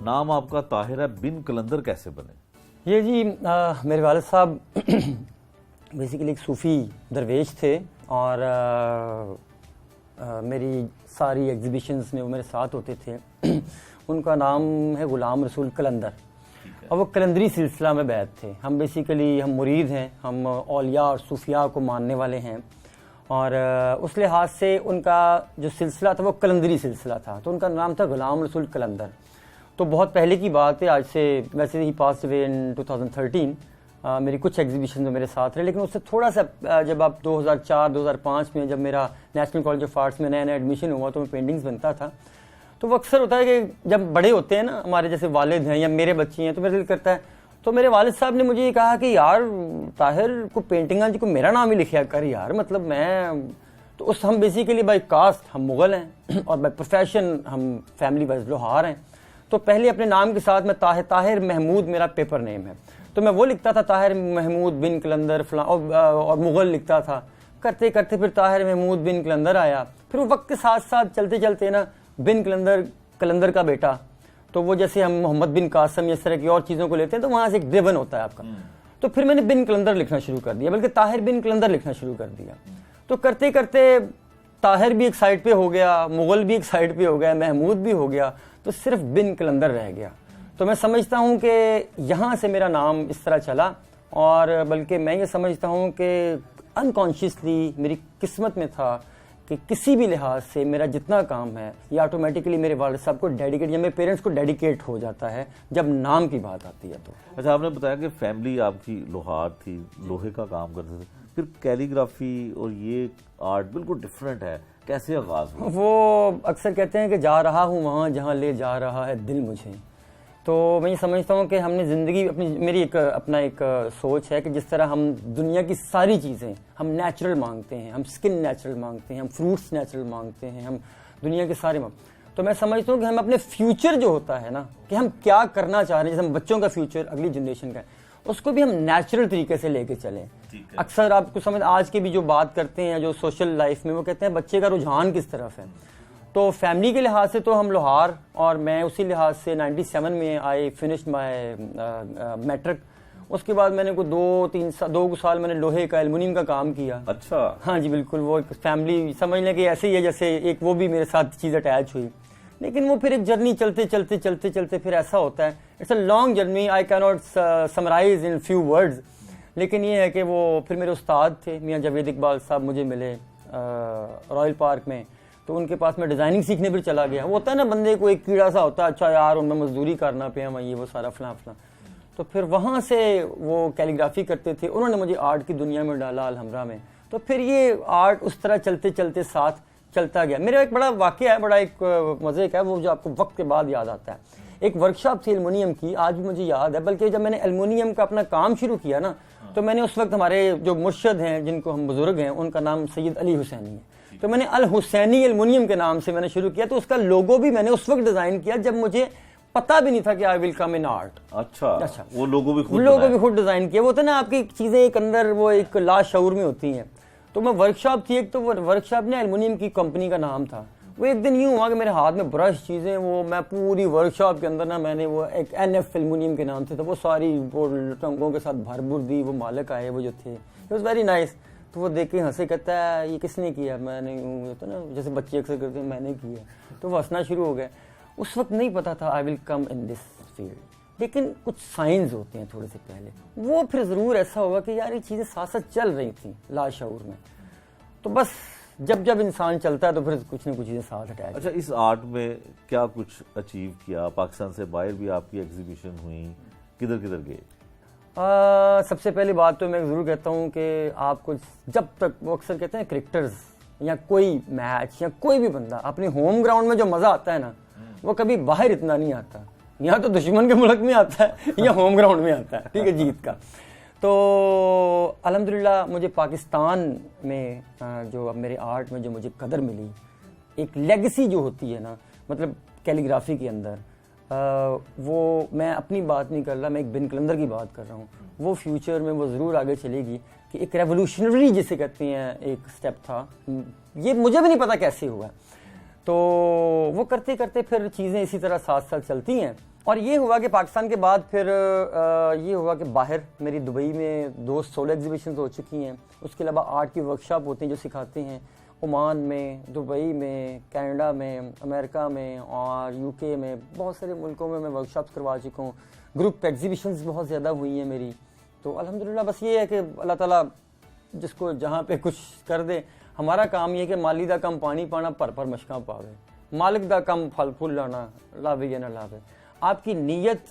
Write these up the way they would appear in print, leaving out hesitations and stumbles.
नाम आपका ताहिर है, बिन कलंदर कैसे बने? ये जी मेरे वालिद साहब बेसिकली एक सूफ़ी दरवेश थे और मेरी सारी एग्जीबिशंस में वो मेरे साथ होते थे। उनका नाम है ग़ुलाम रसूल कलंदर और वो कलंदरी सिलसिला में बैत थे। हम बेसिकली हम मुरीद हैं, हम औलिया और सूफिया को मानने वाले हैं और उस लिहाज से उनका जो सिलसिला था वो कलंदरी सिलसिला था, तो उनका नाम था ग़ुलाम रसूल कलंदर। तो बहुत पहले की बात है, आज से वैसे ही पास्ट अवे इन 2013। मेरी कुछ एग्जीबिशन में मेरे साथ रहे, लेकिन उससे थोड़ा सा जब आप 2004-2005 में जब मेरा नेशनल कॉलेज ऑफ आर्ट्स में नया नया एडमिशन हुआ तो मैं पेंटिंग्स बनता था। तो वो अक्सर होता है कि जब बड़े होते हैं ना, हमारे जैसे वालिद हैं या मेरे बच्चे हैं, तो मेरा दिल करता है। तो मेरे वालिद साहब ने मुझे ये कहा कि यार ताहिर को पेंटिंग को मेरा नाम ही लिखा कर यार, मतलब मैं तो उस हम बेसिकली बाई कास्ट हम मुग़ल हैं और बाई प्रोफेशन हम फैमिली वाइज लोहार हैं। तो पहले अपने नाम के साथ मैं ताहिर महमूद मेरा पेपर नेम है, तो मैं वो लिखता था ताहिर महमूद बिन कलंदर फलां और मुग़ल लिखता था। करते करते फिर ताहिर महमूद बिन कलंदर आया। फिर वो वक्त के साथ साथ चलते चलते ना बिन कलंदर, कलंदर का बेटा, तो वो जैसे हम मोहम्मद बिन कासम इस तरह की और चीज़ों को लेते हैं तो वहाँ से एक ड्रिवन होता है आपका। तो फिर मैंने बिन कलंदर लिखना शुरू कर दिया, बल्कि ताहिर बिन कलंदर लिखना शुरू कर दिया। तो करते करते ताहिर भी एक साइड पे हो गया, मुग़ल भी एक साइड पे हो गया, महमूद भी हो गया, तो सिर्फ बिन कलंदर रह गया। तो मैं समझता हूँ कि यहाँ से मेरा नाम इस तरह चला और बल्कि मैं ये समझता हूँ कि अनकॉन्शियसली मेरी किस्मत में था कि किसी भी लिहाज से मेरा जितना काम है ये ऑटोमेटिकली मेरे वालिद साहब को डेडिकेट या मेरे पेरेंट्स को डेडिकेट हो जाता है जब नाम की बात आती है। तो अच्छा, आपने बताया कि फैमिली आपकी लोहार थी, लोहे का काम करते थे, फिर कैलीग्राफी और ये आर्ट बिल्कुल डिफरेंट है, कैसे आगाज हुआ? वो अक्सर कहते हैं कि जा रहा हूँ वहाँ जहाँ ले जा रहा है दिल मुझे। तो मैं ये समझता हूँ कि हमने ज़िंदगी अपनी, मेरी अपना एक सोच है कि जिस तरह हम दुनिया की सारी चीज़ें हम नेचुरल मांगते हैं, हम स्किन नेचुरल मांगते हैं, हम फ्रूट्स नेचुरल मांगते हैं, हम दुनिया के सारे तो मैं समझता हूँ कि हम अपने फ्यूचर जो होता है ना, कि हम क्या करना चाह रहे हैं, जैसे हम बच्चों का फ्यूचर अगली जनरेशन का है, उसको भी हम नेचुरल तरीके से लेके चलें। अक्सर आपको समझ आज के भी जो बात करते हैं जो सोशल लाइफ में, वो कहते हैं बच्चे का रुझान किस तरफ है। तो फैमिली के लिहाज से तो हम लोहार, और मैं उसी लिहाज से 97 में आई फिनिश्ड माय मैट्रिक। उसके बाद मैंने को 2 साल मैंने लोहे का एल्युमिनियम का काम किया। अच्छा, हाँ जी बिल्कुल। वो एक फैमिली समझ लें कि ऐसे ही है जैसे एक वो भी मेरे साथ चीज़ अटैच हुई, लेकिन वो फिर एक जर्नी चलते चलते चलते चलते फिर ऐसा होता है, it's a long journey, I can not summarise in few words. लेकिन ये है कि वो फिर मेरे उस्ताद थे मियाँ जावेद इकबाल साहब, मुझे मिले रॉयल पार्क में, तो उनके पास मैं डिज़ाइनिंग सीखने फिर चला गया। वो होता है ना बंदे को एक कीड़ा सा होता है, अच्छा यार उनमें मजदूरी करना पे हम ये वो सारा फलां फलां। तो फिर वहाँ से वो कैलीग्राफी करते थे, उन्होंने मुझे आर्ट की दुनिया में डाला अलहमरा में। तो फिर ये आर्ट उस तरह चलते चलते साथ चलता गया। मेरा एक बड़ा वाक़या है, बड़ा एक मज़े का है, वो जो आपको वक्त के बाद याद आता है। एक वर्कशॉप थी एल्युमिनियम की, आज भी मुझे याद है, बल्कि जब मैंने एल्युमिनियम का अपना काम शुरू किया ना, तो मैंने उस वक्त हमारे जो मुर्शद हैं जिनको हम बुजुर्ग हैं, उनका नाम सैयद अली हुसैनी है, तो मैंने अल हुसैनी एल्युमिनियम के नाम से मैंने शुरू किया। तो उसका लोगो भी मैंने उस वक्त डिज़ाइन किया जब मुझे पता भी नहीं था कि I will come in art. अच्छा, वो लोगो भी खुद डिज़ाइन किया। वो होता है ना आपकी चीज़ें एक अंदर वो एक लाशऊर में होती हैं। तो मैं वर्कशॉप थी एक, तो वो वर्कशॉप ने एल्युमिनियम की कंपनी का नाम था। वो एक दिन यूँ हुआ कि मेरे हाथ में ब्रश चीज़ें, वो मैं पूरी वर्कशॉप के अंदर ना मैंने वो एक NF एल्युमिनियम के नाम से था, वो सारी वो टंगों के साथ भर भुर दी। वो मालिक आए वो जो थे, इट वॉज वेरी नाइस। तो वो देख के हंसे, कहता है ये किसने किया? मैंने होता ना जैसे बच्चे अक्सर करते हैं, मैंने किया। तो वो हंसना शुरू हो गया। उस वक्त नहीं पता था I will come in this field, लेकिन कुछ साइंस होते हैं थोड़े से पहले, वो फिर ज़रूर ऐसा होगा कि यार ये चीज़ें साथ साथ चल रही थी लाशऊर में। तो बस जब जब इंसान चलता है तो फिर कुछ ना कुछ चीज़ें साथ अटैच। अच्छा, इस आर्ट में क्या कुछ अचीव किया? पाकिस्तान से बाहर भी आपकी एग्जीबिशन हुई, किधर किधर गए? सबसे पहली बात तो मैं ज़रूर कहता हूँ कि आपको जब तक, वो अक्सर कहते हैं क्रिकेटर्स या कोई मैच या कोई भी बंदा अपने होम ग्राउंड में जो मज़ा आता है ना, वो कभी बाहर इतना नहीं आता। यहाँ तो दुश्मन के मुल्क में आता है या होम ग्राउंड में आता है, ठीक है, जीत का। तो अल्हम्दुलिल्लाह मुझे पाकिस्तान में जो अब मेरे आर्ट में जो मुझे कदर मिली, एक लेगेसी जो होती है ना, मतलब कैलीग्राफी के अंदर, वो मैं अपनी बात नहीं कर रहा, मैं एक बिन कलंदर की बात कर रहा हूँ। वो फ्यूचर में वो ज़रूर आगे चलेगी कि एक रेवोल्यूशनरी जिसे कहते हैं एक स्टेप था, ये मुझे भी नहीं पता कैसे हुआ। तो वो करते करते फिर चीज़ें इसी तरह साथ साथ चलती हैं और ये हुआ कि पाकिस्तान के बाद फिर ये हुआ कि बाहर मेरी दुबई में 2 सोलो एग्जीबिशन हो चुकी हैं। उसके अलावा आर्ट की वर्कशॉप होती हैं जो सिखाते हैं ओमान में, दुबई में, कनाडा में, अमेरिका में और यूके में, बहुत सारे मुल्कों में मैं वर्कशॉप्स करवा चुका हूँ। ग्रुप एग्जीबिशंस बहुत ज़्यादा हुई हैं मेरी। तो अल्हम्दुलिल्लाह बस ये है कि अल्लाह ताला जिसको जहाँ पे कुछ कर दे। हमारा काम ये है कि माली दा कम पानी पाना पर मशकां पावे, मालिक दा कम फल फूल लाना लावे या ना लावे। आपकी नीयत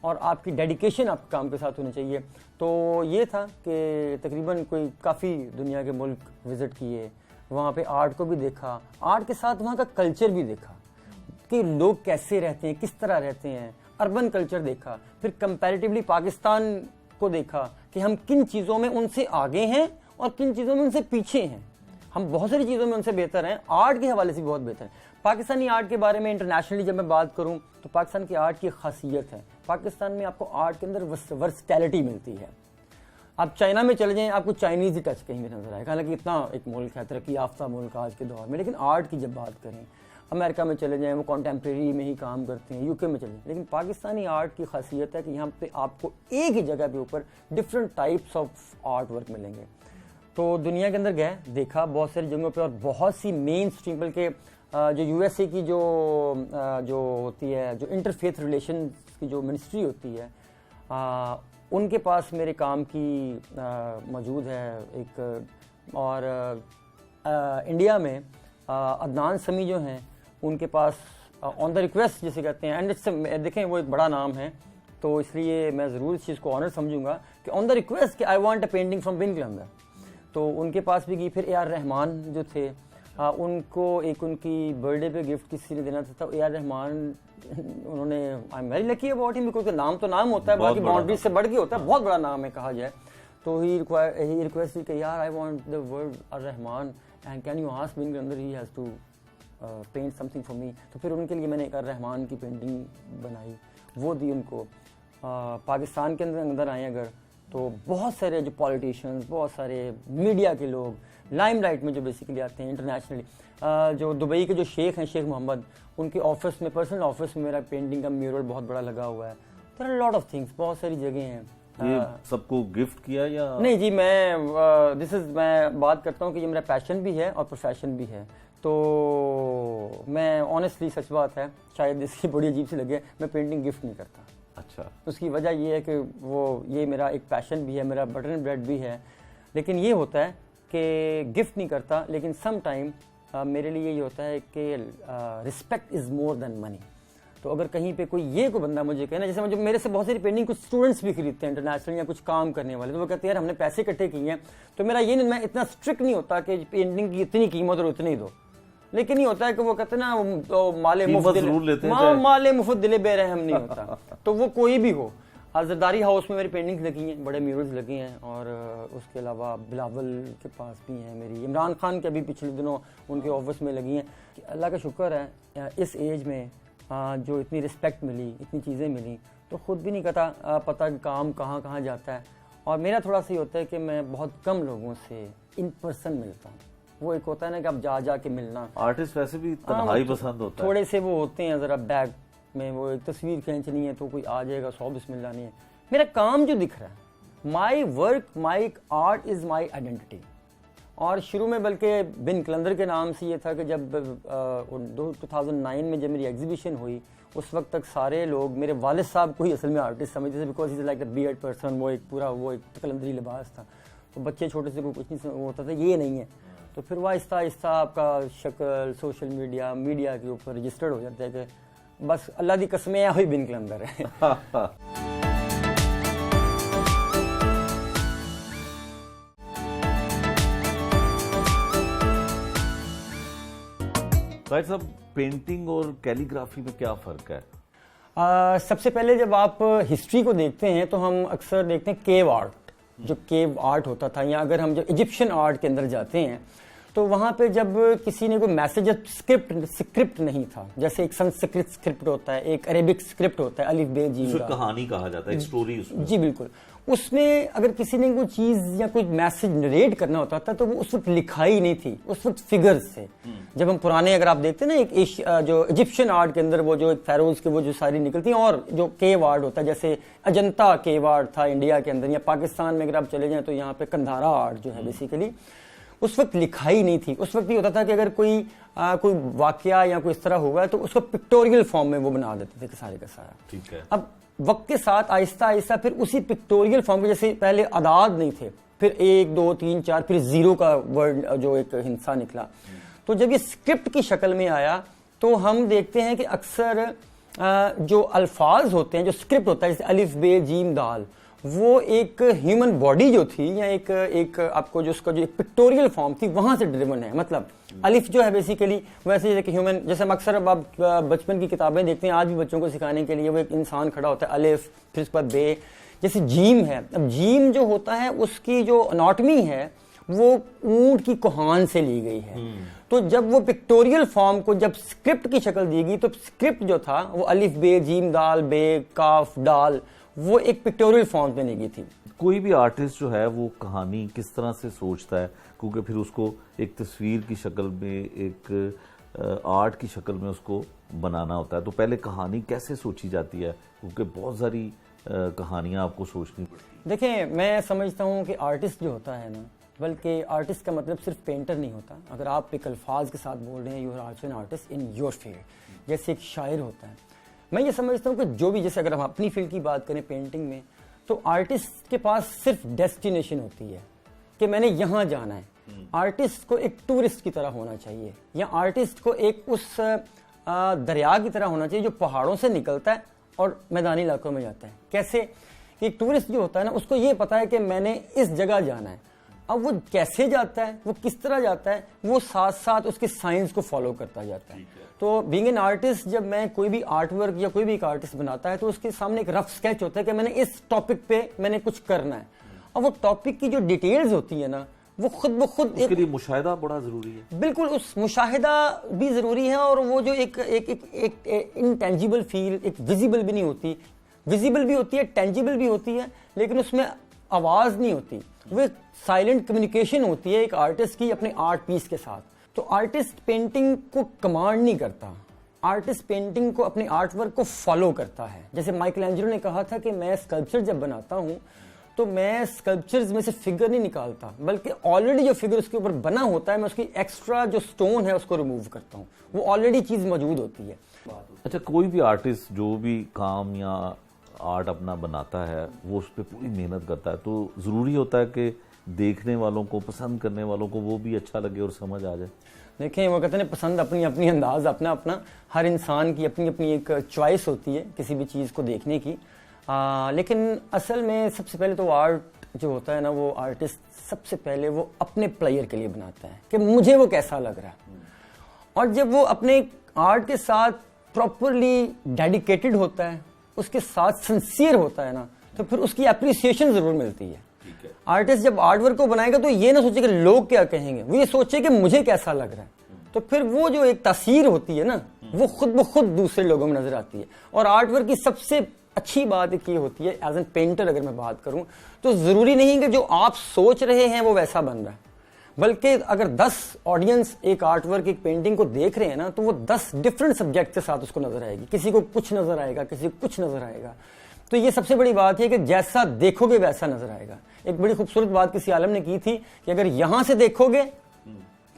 और आपकी डेडिकेशन आपके काम के साथ होनी चाहिए। तो ये था कि तकरीबन कोई काफ़ी दुनिया के मुल्क विज़िट किए, वहाँ पे आर्ट को भी देखा, आर्ट के साथ वहाँ का कल्चर भी देखा कि लोग कैसे रहते हैं, किस तरह रहते हैं, अर्बन कल्चर देखा, फिर कंपैरेटिवली पाकिस्तान को देखा कि हम किन चीज़ों में उनसे आगे हैं और किन चीज़ों में उनसे पीछे हैं। हम बहुत सारी चीज़ों में उनसे बेहतर हैं, आर्ट के हवाले से बहुत बेहतर हैं। पाकिस्तानी आर्ट के बारे में इंटरनेशनली जब मैं बात करूं तो पाकिस्तान की आर्ट की खासियत है, पाकिस्तान में आपको आर्ट के अंदर वर्सटैलिटी मिलती है। आप चाइना में चले जाएं, आपको चाइनीज़ ही टच कहीं भी नजर आएगा, हालांकि इतना एक मुल्क है, तरक्की याफ्ता मुल्क आज के दौर में, लेकिन आर्ट की जब बात करें, अमेरिका में चले जाएं वो कॉन्टेम्प्रेरी में ही काम करते हैं, यूके में चले जाएं, लेकिन पाकिस्तानी आर्ट की खासियत है कि यहाँ पे आपको एक ही जगह के ऊपर different types of art work मिलेंगे। तो दुनिया के अंदर गए, देखा बहुत सारी जगहों पे, और बहुत सी मेन स्ट्रीम, बल्कि जो यूएसए की जो होती है, जो इंटरफेथ रिलेशन की जो मिनिस्ट्री होती है, उनके पास मेरे काम की मौजूद है एक, और इंडिया में अदनान समी जो हैं उनके पास ऑन द रिक्वेस्ट जिसे कहते हैं, एंड देखें वो एक बड़ा नाम है, तो इसलिए मैं ज़रूर इस चीज़ को ऑनर समझूंगा कि ऑन द रिक्वेस्ट कि I want a painting from Bin Kalandar, तो उनके पास भी गई। फिर ए आर रहमान जो थे, उनको एक उनकी बर्थडे पे गिफ्ट किसी ने देना था, तो ए आर रहमान उन्होंने, I am very lucky about him, because नाम तो नाम होता है, बाकी बाउंड्री से बढ़ के होता है, बहुत बड़ा नाम है कहा जाए। तो ही रिक्वेस्टेड कि यार I want the word A R Rahman and can you ask Bin Qalandar he has to paint something for me. तो फिर उनके लिए मैंने एक रहमान की पेंटिंग बनाई, वो दी उनको। पाकिस्तान के अंदर आए अगर तो बहुत सारे जो पॉलिटिशियंस, बहुत सारे मीडिया के लोग लाइमलाइट में जो बेसिकली आते हैं इंटरनेशनली, जो दुबई के जो शेख हैं, शेख मोहम्मद, उनके ऑफिस में, पर्सनल ऑफिस में मेरा पेंटिंग का म्यूरल बहुत बड़ा लगा हुआ है। There are lot of things, बहुत सारी जगह हैं। ये सबको गिफ्ट किया या नहीं जी, मैं मैं बात करता हूँ कि ये मेरा पैशन भी है और प्रोफेशन भी है। तो मैं ऑनेस्टली, सच बात है, शायद इसकी बड़ी अजीब सी लगे, मैं पेंटिंग गिफ्ट नहीं करता। अच्छा, उसकी वजह ये है कि ये मेरा एक पैशन भी है, मेरा बटर एंड ब्रेड भी है, लेकिन ये होता है कि गिफ्ट नहीं करता, लेकिन सम टाइम मेरे लिए ये होता है कि respect is more than money. तो अगर कहीं पे कोई बंदा मुझे कहे ना, जैसे मुझे मेरे से बहुत सारी पेंटिंग कुछ स्टूडेंट्स भी खरीदते हैं इंटरनेशनल या कुछ काम करने वाले, तो वो कहते हैं यार हमने पैसे इकट्ठे किए हैं, तो मेरा ये नहीं, मैं इतना स्ट्रिक्ट नहीं होता कि पेंटिंग की इतनी कीमत और उतनी दो, लेकिन ये होता है कि वो कहते हैं ना तो माले मुफ्त दिले बेरहम नहीं होता। तो वो कोई भी हो, जरदारी हाउस में मेरी पेंटिंग्स लगी हैं, बड़े म्यूरल्स लगे हैं, और उसके अलावा बिलावल के पास भी हैं मेरी, इमरान खान के अभी पिछले दिनों उनके ऑफिस में लगी हैं। अल्लाह का शुक्र है इस एज में जो इतनी रिस्पेक्ट मिली, इतनी चीज़ें मिली, तो ख़ुद भी नहीं पता कि काम कहाँ कहाँ जाता है। और मेरा थोड़ा सा ये होता है कि मैं बहुत कम लोगों से इन पर्सन मिलता हूँ। वो एक होता है ना कि आप जा के मिलना, आर्टिस्ट वैसे भी तन्हाई पसंद होता है, थोड़े से वो होते हैं ज़रा बैग में, वो एक तस्वीर खींचनी है तो कोई आ जाएगा, 100 बिस्मिल्लाह नहीं है। मेरा काम जो दिख रहा है, my work, my art is my identity. और शुरू में बल्कि बिन कलंदर के नाम से ये था कि जब 2009 में जब मेरी एग्जीबिशन हुई, उस वक्त तक सारे लोग मेरे वालिद साहब को ही असल में आर्टिस्ट समझते थे, because is like a beard person, वो एक पूरा वो एक कलंदरी लिबास था, तो बच्चे छोटे से को कुछ नहीं होता था, ये नहीं है। तो फिर वह आहिस्ता आहिस्ता आपका शक्ल सोशल मीडिया के ऊपर रजिस्टर्ड हो जाता है कि बस अल्लाह दी कसमें हुई बिन कलंदर है। भाई साहब, पेंटिंग और कैलीग्राफी में क्या फ़र्क है? सबसे पहले जब आप हिस्ट्री को देखते हैं तो हम अक्सर देखते हैं केव आर्ट, जो केव आर्ट होता था, या अगर हम जब इजिप्शियन आर्ट के अंदर जाते हैं तो वहाँ पे जब किसी ने कोई मैसेज, स्क्रिप्ट नहीं था, जैसे एक संस्कृत स्क्रिप्ट होता है, एक अरेबिक स्क्रिप्ट होता है, अलिफ बे जीम का, कहानी कहा जाता है, एक स्टोरी उसमें। जी बिल्कुल। उसमें अगर किसी ने कोई चीज या कोई मैसेज नरेट करना होता था तो वो उस वक्त लिखाई नहीं थी, उस वक्त फिगर्स से। जब हम पुराने, अगर आप देखते हैं ना, एक जो इजिप्शियन आर्ट के अंदर वो जो एक फेरोज के वो जो सारी निकलती हैं, और जो केव आर्ट होता है, जैसे अजंता केव आर्ट था इंडिया के अंदर, या पाकिस्तान में अगर आप चले जाएं तो यहाँ पे कंधारा आर्ट जो है बेसिकली, उस वक्त लिखाई नहीं थी। उस वक्त ये होता था कि अगर कोई वाकया या कोई इस तरह होगा तो उसको पिक्टोरियल फॉर्म में वो बना देते थे सारे का सारा। ठीक है। अब वक्त के साथ आहिस्ता आहिस्ता फिर उसी पिक्टोरियल फॉर्म में, जैसे पहले अदाद नहीं थे, फिर 1 2 3 4, फिर 0 का वर्ड जो एक हिस्सा निकला, तो जब ये स्क्रिप्ट की शक्ल में आया तो हम देखते हैं कि अक्सर जो अल्फाज होते हैं, जो स्क्रिप्ट होता है, जैसे अलिफ बे जीम दाल, वो एक ह्यूमन बॉडी जो थी, या एक आपको जो उसका जो एक पिक्टोरियल फॉर्म थी, वहां से ड्रिवन है। मतलब अलिफ जो है बेसिकली वैसे जैसे ह्यूमन, जैसे हम अक्सर अब आप बचपन की किताबें देखते हैं, आज भी बच्चों को सिखाने के लिए वो एक इंसान खड़ा होता है, अलिफ, फिर उसके बाद बे। जैसे जीम है, अब जीम जो होता है उसकी जो अनाटमी है वो ऊंट की कोहान से ली गई है। तो जब वो पिक्टोरियल फॉर्म को जब स्क्रिप्ट की शक्ल दी गई, तो स्क्रिप्ट जो था वो अलिफ बे जीम दाल बे काफ डाल, वो एक पिक्टोरियल फॉर्म में नहीं थी। कोई भी आर्टिस्ट जो है वो कहानी किस तरह से सोचता है, क्योंकि फिर उसको एक तस्वीर की शक्ल में, एक आर्ट की शक्ल में उसको बनाना होता है, तो पहले कहानी कैसे सोची जाती है, क्योंकि बहुत सारी कहानियां आपको सोचनी पड़ती है। देखिए, मैं समझता हूँ कि आर्टिस्ट जो होता है ना, बल्कि आर्टिस्ट का मतलब सिर्फ पेंटर नहीं होता। अगर आप एक अल्फाज के साथ बोल रहे हैं, you are also an artist in your field. जैसे एक शायर होता है, मैं ये समझता हूँ कि जो भी, जैसे अगर हम अपनी फील्ड की बात करें पेंटिंग में, तो आर्टिस्ट के पास सिर्फ डेस्टिनेशन होती है कि मैंने यहाँ जाना है। आर्टिस्ट को एक टूरिस्ट की तरह होना चाहिए, या आर्टिस्ट को एक उस दरिया की तरह होना चाहिए जो पहाड़ों से निकलता है और मैदानी इलाकों में जाता है। कैसे कि एक टूरिस्ट जो होता है ना, उसको ये पता है कि मैंने इस जगह जाना है। अब वो कैसे जाता है, वो किस तरह जाता है, वो साथ साथ उसके साइंस को फॉलो करता जाता है। तो बीइंग एन आर्टिस्ट, जब मैं कोई भी आर्ट वर्क या कोई भी एक आर्टिस्ट बनाता है, तो उसके सामने एक रफ स्केच होता है कि मैंने इस टॉपिक पे मैंने कुछ करना है। और वो टॉपिक की जो डिटेल्स होती है ना, वो खुद ब खुद उसके लिए मुशाहिदा बड़ा जरूरी है। बिल्कुल, उस मुशाहिदा भी जरूरी है, और वो जो एक इनटेंजिबल फील, एक विजिबल भी नहीं होती, विजिबल भी होती है, टेंजिबल भी होती है, लेकिन उसमें आवाज नहीं होती। वो साइलेंट कम्युनिकेशन होती है एक आर्टिस्ट की अपने आर्ट पीस के साथ। तो आर्टिस्ट पेंटिंग को कमांड नहीं करता, आर्टिस्ट पेंटिंग को, अपने आर्ट वर्क को फॉलो करता है। जैसे माइकल एंजेलो ने कहा था कि मैं स्कल्पचर जब बनाता हूं तो मैं स्कल्पचर्स में से फिगर नहीं निकालता, बल्कि ऑलरेडी जो फिगर उसके ऊपर बना होता है, मैं उसकी एक्स्ट्रा जो स्टोन है उसको रिमूव करता हूं, वो ऑलरेडी चीज मौजूद होती है। अच्छा, कोई भी आर्टिस्ट जो भी काम या आर्ट अपना बनाता है, वो उस पर पूरी मेहनत करता है, तो जरूरी होता है कि देखने वालों को, पसंद करने वालों को वो भी अच्छा लगे और समझ आ जाए। देखें, वो कहते हैं पसंद अपनी अपनी, अंदाज अपना अपना, हर इंसान की अपनी अपनी एक चॉइस होती है किसी भी चीज़ को देखने की। लेकिन असल में सबसे पहले तो आर्ट जो होता है ना, वो आर्टिस्ट सबसे पहले वो अपने प्लेयर के लिए बनाता है कि मुझे वो कैसा लग रहा है। और जब वो अपने आर्ट के साथ प्रॉपरली डेडिकेटेड होता है, उसके साथ सिंसियर होता है ना, तो फिर उसकी एप्रिसिएशन जरूर मिलती है। आर्टिस्ट जब आर्ट वर्क को बनाएगा तो ये ना सोचे कि लोग क्या कहेंगे, वो ये सोचे कि मुझे कैसा लग रहा है। तो फिर वो जो एक तासीर होती है ना, वो खुद ब खुद दूसरे लोगों में नजर आती है। और आर्ट वर्क की सबसे अच्छी बात एक ये होती है, एज एन पेंटर अगर मैं बात करूं, तो जरूरी नहीं कि जो आप सोच रहे हैं वो वैसा बन रहा है, बल्कि अगर 10 ऑडियंस एक आर्ट वर्क, एक पेंटिंग को देख रहे हैं ना, तो वो 10 डिफरेंट सब्जेक्ट के साथ उसको नजर आएगी। किसी को कुछ नजर आएगा, किसी को कुछ नजर आएगा। तो ये सबसे बड़ी बात है कि जैसा देखोगे वैसा नजर आएगा। एक बड़ी खूबसूरत बात किसी आलम ने की थी कि अगर यहां से देखोगे,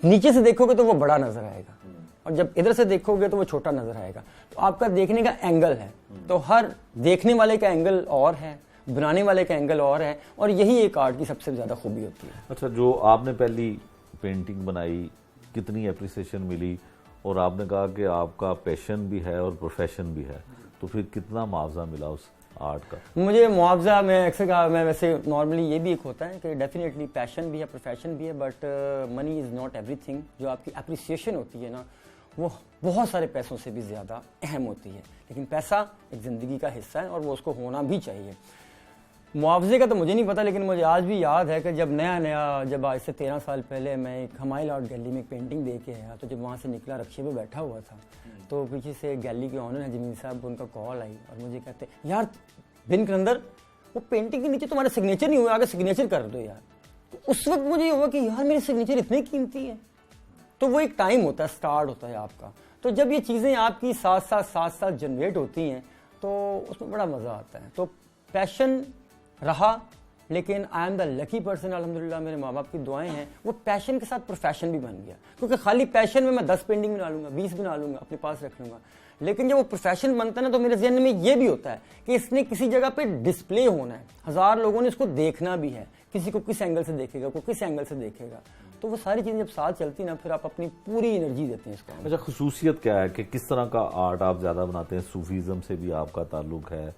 नीचे से देखोगे तो वो बड़ा नजर आएगा, और जब इधर से देखोगे तो वो छोटा नजर आएगा। तो आपका देखने का एंगल है, तो हर देखने वाले का एंगल और है, बनाने वाले का एंगल और है, और यही एक आर्ट की सबसे ज्यादा खूबी होती है। अच्छा, जो आपने पहली पेंटिंग बनाई, कितनी एप्रिसिएशन मिली, और आपने कहा कि आपका पैशन भी है और प्रोफेशन भी है, तो फिर कितना मुआवजा मिला उस आर्ट का? मुझे मुआवजा, मैं अक्सर कहा, मैं वैसे नॉर्मली ये भी एक होता है कि डेफिनेटली पैशन भी है, प्रोफेशन भी है, but money is not everything. जो आपकी एप्रिसिएशन होती है ना, वो बहुत सारे पैसों से भी ज़्यादा अहम होती है। लेकिन पैसा एक ज़िंदगी का हिस्सा है और वो उसको होना भी चाहिए। मुआवजे का तो मुझे नहीं पता, लेकिन मुझे आज भी याद है कि जब जब आज से 13 साल पहले मैं एक हमायल आर्ट गैलरी में एक पेंटिंग दे के आया, तो जब वहाँ से निकला रक्शे पे बैठा हुआ था, तो पीछे से गैलरी के ऑनर है जमीन साहब, उनका कॉल आई और मुझे कहते यार बिन कलंदर वो पेंटिंग के नीचे तुम्हारा सिग्नेचर नहीं हुआ, आगे सिग्नेचर कर दो यार। तो उस वक्त मुझे हुआ कि यार मेरी सिग्नेचर इतनी कीमती है। तो वो एक टाइम होता है, स्टार्ट होता है आपका। तो जब ये चीज़ें आपकी साथ साथ जनरेट होती हैं तो उसमें बड़ा मज़ा आता है। तो पैशन रहा, लेकिन I am the lucky person, अल्हम्दुलिल्लाह मेरे माँ बाप की दुआएं हैं, वो पैशन के साथ प्रोफेशन भी बन गया। क्योंकि खाली पैशन में मैं 10 पेंटिंग बना लूँगा, 20 बना लूँगा, अपने पास रख लूँगा, लेकिन जब वो प्रोफेशन बनता है ना, तो मेरे जहन में ये भी होता है कि इसने किसी जगह पे डिस्प्ले होना है, 1000 लोगों ने इसको देखना भी है, किसी को किस एंगल से देखेगा, कोई किस एंगल से देखेगा। तो वो सारी चीज़ें जब साथ चलती ना, फिर आप अपनी पूरी एनर्जी देते हैं इसको। अच्छा, खसूसियत क्या है कि किस तरह का आर्ट आप ज़्यादा बनाते हैं? सूफीज़म से भी आपका ताल्लुक है,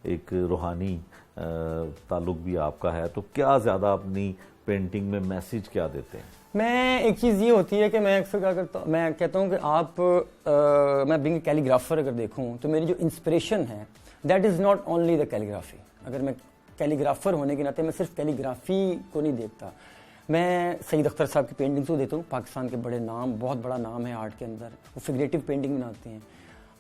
एक रूहानी ताल्लुक भी आपका है, तो क्या ज़्यादा अपनी पेंटिंग में मैसेज क्या देते हैं? मैं एक चीज़ ये होती है कि मैं अक्सर क्या करता हूँ, मैं कहता हूँ कि मैं बिंग कैलीग्राफर अगर देखूँ तो मेरी जो इंस्पिरेशन है that is not only the calligraphy. अगर मैं कैलीग्राफर होने के नाते मैं सिर्फ कैलीग्राफी को नहीं देखता, मैं सईद अख्तर साहब की पेंटिंग्स को देता हूँ। पाकिस्तान के बड़े नाम, बहुत बड़ा नाम है आर्ट के अंदर, वो फिगरेटिव पेंटिंग बनाते हैं।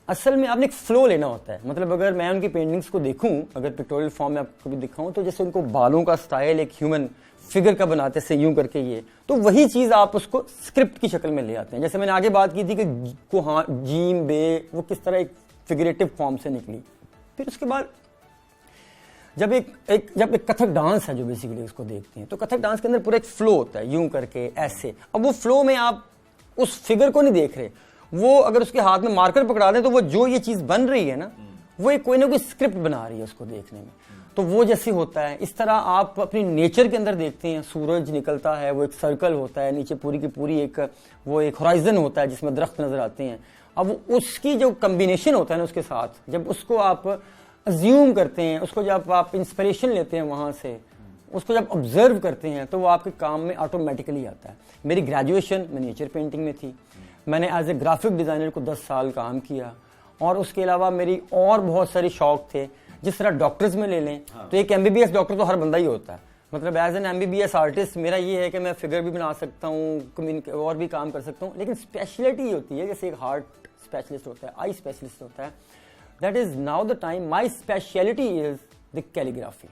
असल में आपने एक फ्लो लेना होता है, मतलब अगर मैं उनकी पेंटिंग्स को देखूं, अगर पिक्टोरियल फॉर्म में आपको कभी दिखाऊं, तो जैसे उनको बालों का स्टाइल एक ह्यूमन फिगर का बनाते से यूं करके, ये तो वही चीज़ आप उसको स्क्रिप्ट की शक्ल में ले आते हैं। जैसे मैंने आगे बात की थी कि जीम बे वो किस तरह एक फिगरेटिव फॉर्म से निकली। फिर उसके बाद जब एक कथक डांस है जो बेसिकली उसको देखते हैं, तो कथक डांस के अंदर पूरा एक फ्लो होता है, यूं करके ऐसे। अब वो फ्लो में आप उस फिगर को नहीं देख रहे, वो अगर उसके हाथ में मार्कर पकड़ा दें तो वो जो ये चीज़ बन रही है ना, वो एक कोई ना कोई स्क्रिप्ट बना रही है उसको देखने में। तो वो जैसे होता है, इस तरह आप अपनी नेचर के अंदर देखते हैं, सूरज निकलता है, वो एक सर्कल होता है, नीचे पूरी की पूरी एक होराइजन होता है जिसमें दरख्त नजर आते हैं। अब उसकी जो कम्बिनेशन होता है ना उसके साथ, जब उसको आप अज्यूम करते हैं, उसको जब आप इंस्पिरेशन लेते हैं वहाँ से, उसको जब ऑब्जर्व करते हैं, तो वो आपके काम में ऑटोमेटिकली आता है। मेरी ग्रेजुएशन में नेचर पेंटिंग में थी, मैंने एज ए ग्राफिक डिज़ाइनर को 10 साल काम किया, और उसके अलावा मेरी और बहुत सारे शौक थे। जिस तरह डॉक्टर्स में ले लें, तो एक MBBS डॉक्टर तो हर बंदा ही होता है, मतलब एज एन MBBS आर्टिस्ट मेरा ये है कि मैं फिगर भी बना सकता हूँ और भी काम कर सकता हूँ, लेकिन स्पेशलिटी ये होती है, जैसे एक हार्ट स्पेशलिस्ट होता है, आई स्पेशलिस्ट होता है, that is now the time my speciality is the calligraphy.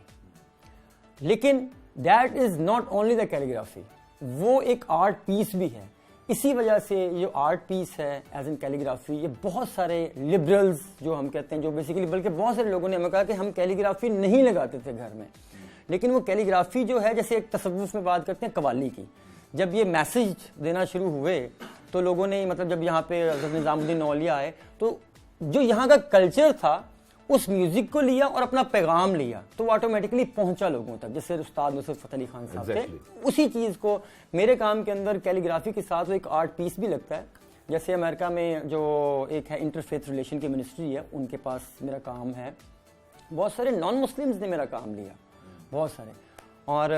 लेकिन that is not only the calligraphy, वो एक आर्ट पीस भी है। इसी वजह से जो आर्ट पीस है एज एन कैलीग्राफी, ये बहुत सारे लिबरल्स जो हम कहते हैं, जो बेसिकली बल्कि बहुत सारे लोगों ने हमें कहा कि हम कैलीग्राफी नहीं लगाते थे घर में, लेकिन वो कैलीग्राफी जो है, जैसे एक तसव्वुफ में बात करते हैं कवाली की, जब ये मैसेज देना शुरू हुए तो लोगों ने, मतलब जब यहाँ पे हज़रत निज़ामुद्दीन औलिया आए, तो जो यहाँ का कल्चर था उस म्यूजिक को लिया और अपना पैगाम लिया, तो वो ऑटोमेटिकली पहुंचा लोगों तक। जैसे उस्ताद नुसरत फ़तेह अली खान साहब थे, उसी चीज़ को मेरे काम के अंदर कैलीग्राफी के साथ वो एक आर्ट पीस भी लगता है। जैसे अमेरिका में जो एक है इंटरफेथ रिलेशन की मिनिस्ट्री है, उनके पास मेरा काम है, बहुत सारे नॉन मुस्लिम्स ने मेरा काम लिया, बहुत सारे। और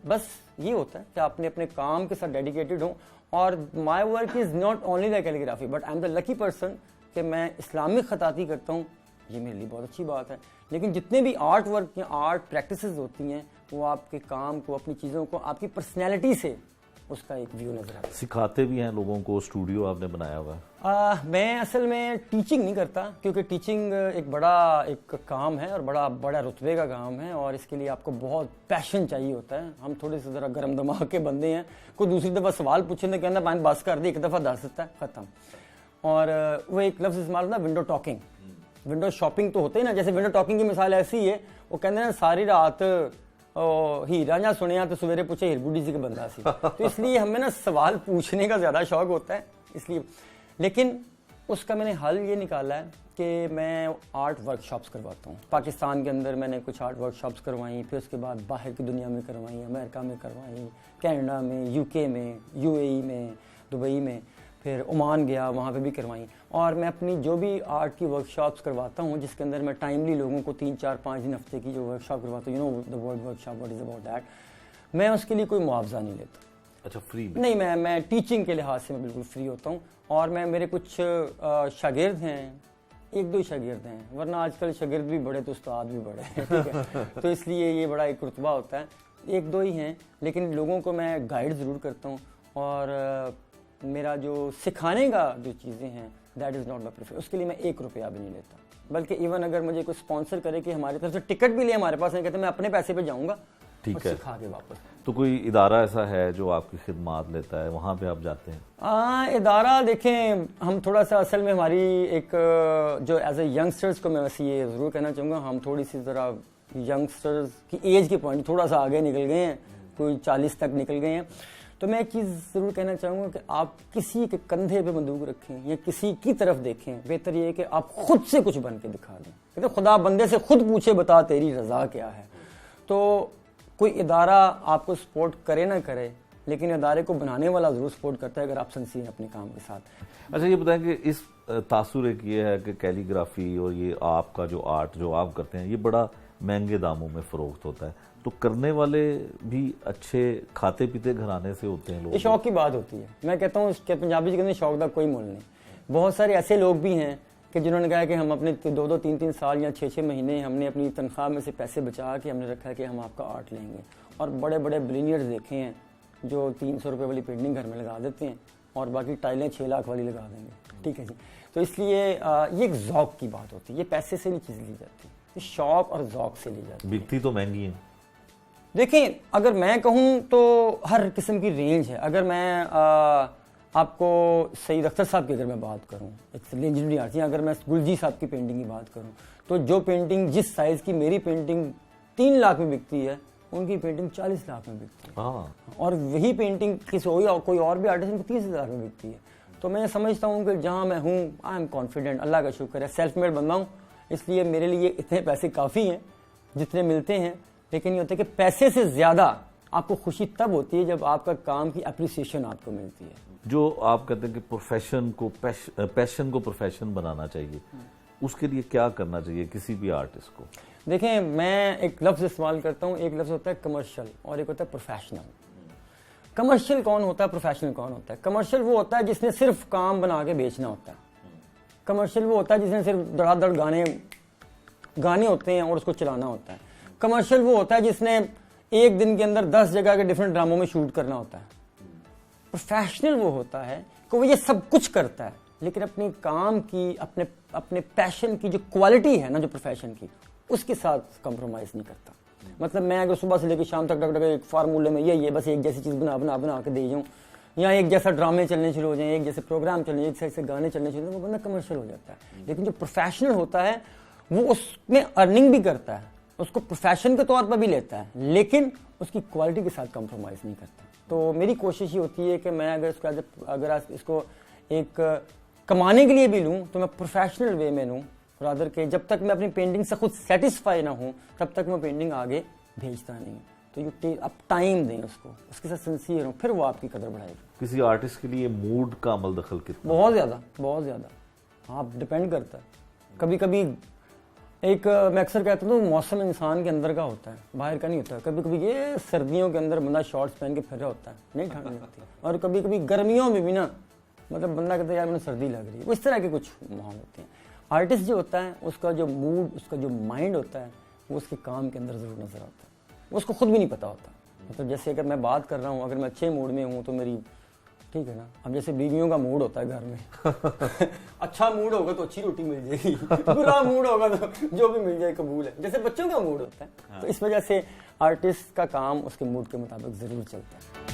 बस ये होता है कि आपने अपने काम के साथ डेडिकेटेड हो। और my work is not only the calligraphy, but I am the lucky person कि मैं इस्लामिक खताती करता हूँ, ये मेरे लिए बहुत अच्छी बात है। लेकिन जितने भी आर्ट वर्क या आर्ट प्रैक्टिसेस होती हैं, वो आपके काम को, अपनी चीज़ों को, आपकी पर्सनैलिटी से उसका एक व्यू नजर आता है। सिखाते भी हैं लोगों को, स्टूडियो आपने बनाया हुआ है? मैं असल में टीचिंग नहीं करता, क्योंकि टीचिंग एक बड़ा एक काम है और बड़ा रुतबे का काम है, और इसके लिए आपको बहुत पैशन चाहिए होता है। हम थोड़े से ज़रा गर्म दिमाग के बंदे हैं, कोई दूसरी दफ़ा सवाल पूछे तो कहना पानी बस कर दे, एक दफ़ा दस देता है, ख़त्म। और वो एक लफ्ज़ इस्तेमाल होता है विंडो टॉकिंग, विंडो शॉपिंग तो होते ही ना। जैसे विंडो टॉकिंग की मिसाल ऐसी है, वो कहते हैं सारी रात हीरा जा सुने तो सवेरे पूछे हिरगुडी जी का बंदा सी। तो इसलिए हमें ना सवाल पूछने का ज़्यादा शौक होता है, इसलिए। लेकिन उसका मैंने हल ये निकाला है कि मैं आर्ट वर्कशॉप्स करवाता हूँ। पाकिस्तान के अंदर मैंने कुछ आर्ट वर्कशॉप्स करवाई, फिर उसके बाद बाहर की दुनिया में करवाई, अमेरिका में करवाई, कनाडा में, UK में, UAE में, दुबई में, फिर ओमान गया, वहाँ पे भी करवाई। और मैं अपनी जो भी आर्ट की वर्कशॉप्स करवाता हूँ, जिसके अंदर मैं टाइमली लोगों को 3, 4, 5 दिन हफ्ते की जो वर्कशॉप करवाता हूँ, you know the word workshop, what is about that, मैं उसके लिए कोई मुआवजा नहीं लेता। अच्छा, फ्री नहीं, मैं टीचिंग के लिहाज से मैं बिल्कुल फ्री होता हूँ। और मैं, मेरे कुछ शागिर्द हैं एक दो ही शागिर्द हैं, वरना आजकल शागिर्द भी बड़े तो उस्ताद भी बड़े हैं, ठीक है। तो इसलिए ये बड़ा एक रुतबा होता है, एक दो ही हैं, लेकिन लोगों को मैं गाइड ज़रूर करता हूँ। और मेरा जो सिखाने का जो चीज़ें हैं that is not my profession, उसके लिए मैं 1 रुपया भी नहीं लेता। बल्कि इवन अगर मुझे कोई स्पॉन्सर करे कि हमारी तरफ से टिकट भी ले हमारे पास नहीं, कहते मैं अपने पैसे पे जाऊँगा ठीक है, सिखा के वापस। तो कोई इदारा ऐसा है जो आपकी खिदमात लेता है, वहाँ पे आप जाते हैं? इदारा देखें, हम थोड़ा सा असल में हमारी एक जो एज ए यंगस्टर्स को मैं वैसे ये ज़रूर कहना चाहूँगा, हम थोड़ी सी ज़रा यंगस्टर्स की एज के पॉइंट थोड़ा सा आगे निकल गए हैं, कोई 40 तक निकल गए हैं। तो मैं एक चीज़ ज़रूर कहना चाहूँगा कि आप किसी के कंधे पे बंदूक रखें या किसी की तरफ देखें, बेहतर ये है कि आप खुद से कुछ बन के दिखा दें। कहते खुदा बंदे से खुद पूछे बता तेरी रज़ा क्या है। तो कोई इदारा आपको सपोर्ट करे ना करे, लेकिन इदारे को बनाने वाला ज़रूर सपोर्ट करता है अगर आप सिंसियर अपने काम के साथ। अच्छा ये बताएं कि इस तासुर एक ये है कि कैलीग्राफी और ये आपका जो आर्ट जो आप करते हैं ये बड़ा महंगे दामों में फ़रोख्त होता है, तो करने वाले भी अच्छे खाते पीते घराने से होते हैं लोग? ये शौक की बात होती है। मैं कहता हूँ कि पंजाबी के अंदर शौक का कोई मोल नहीं। बहुत सारे ऐसे लोग भी हैं कि जिन्होंने कहा कि हम अपने 2-2, 3-3 साल या 6-6 महीने हमने अपनी तनख्वाह में से पैसे बचा के हमने रखा है कि हम आपका आर्ट लेंगे। और बड़े बड़े बिलियनियर्स देखे हैं जो 300 रुपये वाली पेंटिंग घर में लगा देते हैं और बाकी टाइलें 6 लाख वाली लगा देंगे, ठीक है जी। तो इसलिए ये एक ज़ौक़ की बात होती है, ये पैसे से नहीं चीज़ ली जाती, ये शौक़ और ज़ौक़ से ली जाती है। बिकती तो महंगी है। देखें, अगर मैं कहूँ तो हर किस्म की रेंज है। अगर मैं आपको सईद अख्तर साहब की अगर मैं बात करूँ, एक लेजेंडरी आर्टिस्ट, या अगर मैं गुलजी साहब की पेंटिंग की बात करूँ, तो जो पेंटिंग जिस साइज़ की मेरी पेंटिंग 3 लाख में बिकती है, उनकी पेंटिंग 40 लाख में बिकती है। और वही पेंटिंग कोई और भी आर्टिस्ट को 30,000 में बिकती है। तो मैं समझता हूँ कि जहाँ मैं हूँ आई एम कॉन्फिडेंट, अल्लाह का शुक्र है, सेल्फ मेड बंदा हूँ, इसलिए मेरे लिए इतने पैसे काफ़ी हैं जितने मिलते हैं। लेकिन ये होता है कि पैसे से ज़्यादा आपको खुशी तब होती है जब आपका काम की अप्रिसिएशन आपको मिलती है। जो आप कहते हैं कि प्रोफेशन को पैशन को प्रोफेशन बनाना चाहिए, उसके लिए क्या करना चाहिए किसी भी आर्टिस्ट को? देखें, मैं एक लफ्ज़ इस्तेमाल करता हूँ, एक लफ्ज़ होता है कमर्शियल और एक होता है प्रोफेशनल। कमर्शियल कौन होता है, प्रोफेशनल कौन होता है? कमर्शियल वो होता है जिसने सिर्फ काम बना के बेचना होता है। कमर्शियल वो होता है जिसने सिर्फ धड़ाधड़ गाने होते हैं और उसको चलाना होता है। कमर्शियल वो होता है जिसने एक दिन के अंदर 10 जगह के डिफरेंट ड्रामों में शूट करना होता है। प्रोफेशनल वो होता है कि वो ये सब कुछ करता है, लेकिन अपने काम की, अपने पैशन की जो क्वालिटी है ना, जो प्रोफेशन की, उसके साथ कंप्रोमाइज़ नहीं करता। मतलब मैं अगर सुबह से लेकर शाम तक डग एक फार्मूले में ये बस एक जैसी चीज़ बना के दे जाऊँ, या एक जैसा ड्रामे चलने शुरू हो जाए, एक जैसे प्रोग्राम चलने, एक जैसे गाने चलने शुरू हो, वो बंदा कमर्शियल हो जाता है। लेकिन जो प्रोफेशनल होता है वो उसमें अर्निंग भी करता है, उसको प्रोफेशन के तौर पर भी लेता है, लेकिन उसकी क्वालिटी के साथ कंप्रोमाइज़ नहीं करता। तो मेरी कोशिश ये होती है कि मैं अगर इसको एक कमाने के लिए भी लूँ तो मैं प्रोफेशनल वे में लूँ, रादर के जब तक मैं अपनी पेंटिंग से खुद सेटिस्फाई ना हूँ तब तक मैं पेंटिंग आगे भेजता नहीं। तो आप टाइम दें उसको, उसके साथ सिंसियर हो, फिर वो आपकी कदर बढ़ाएगी। किसी आर्टिस्ट के लिए मूड का अमल दखल कितना? बहुत ज़्यादा। हाँ, डिपेंड करता है। कभी कभी मैं अक्सर कहता हूँ मौसम इंसान के अंदर का होता है, बाहर का नहीं होता। कभी कभी ये सर्दियों के अंदर बंदा शॉर्ट्स पहन के फिर रहा होता है, नहीं ठंड लगती। और कभी कभी गर्मियों में भी ना, मतलब बंदा कहता है यार मुझे सर्दी लग रही है। इस तरह के कुछ माहौल होते हैं। आर्टिस्ट जो होता है उसका जो मूड, उसका जो माइंड होता है, वो उसके काम के अंदर ज़रूर नज़र आता है, वो उसको खुद भी नहीं पता होता। मतलब जैसे अगर मैं बात कर रहा हूँ, अगर मैं अच्छे मूड में हूँ तो मेरी, ठीक है ना, अब जैसे बीवियों का मूड होता है घर में अच्छा मूड होगा तो अच्छी रोटी मिल जाएगी, बुरा मूड होगा तो जो भी मिल जाए कबूल है, जैसे बच्चों का मूड होता है। हाँ। तो इस वजह से आर्टिस्ट का काम उसके मूड के मुताबिक ज़रूर चलता है।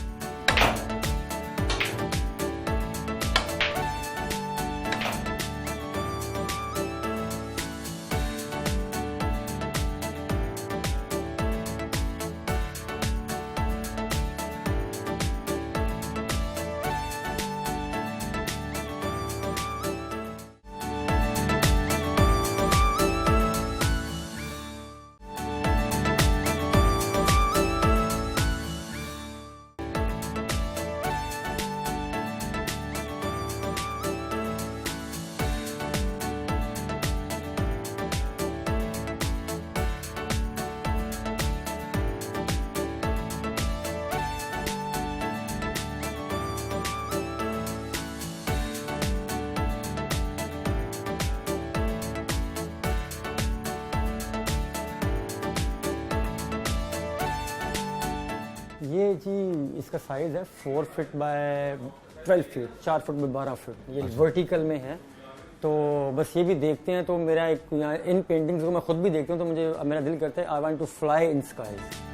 ये जी इसका साइज़ है 4 feet by 12 feet, 4 foot by 12 feet, ये वर्टिकल में है। तो बस ये भी देखते हैं, तो मेरा एक यहाँ इन पेंटिंग्स को मैं खुद भी देखता हूँ तो मुझे मेरा दिल करता है I want to fly in skies.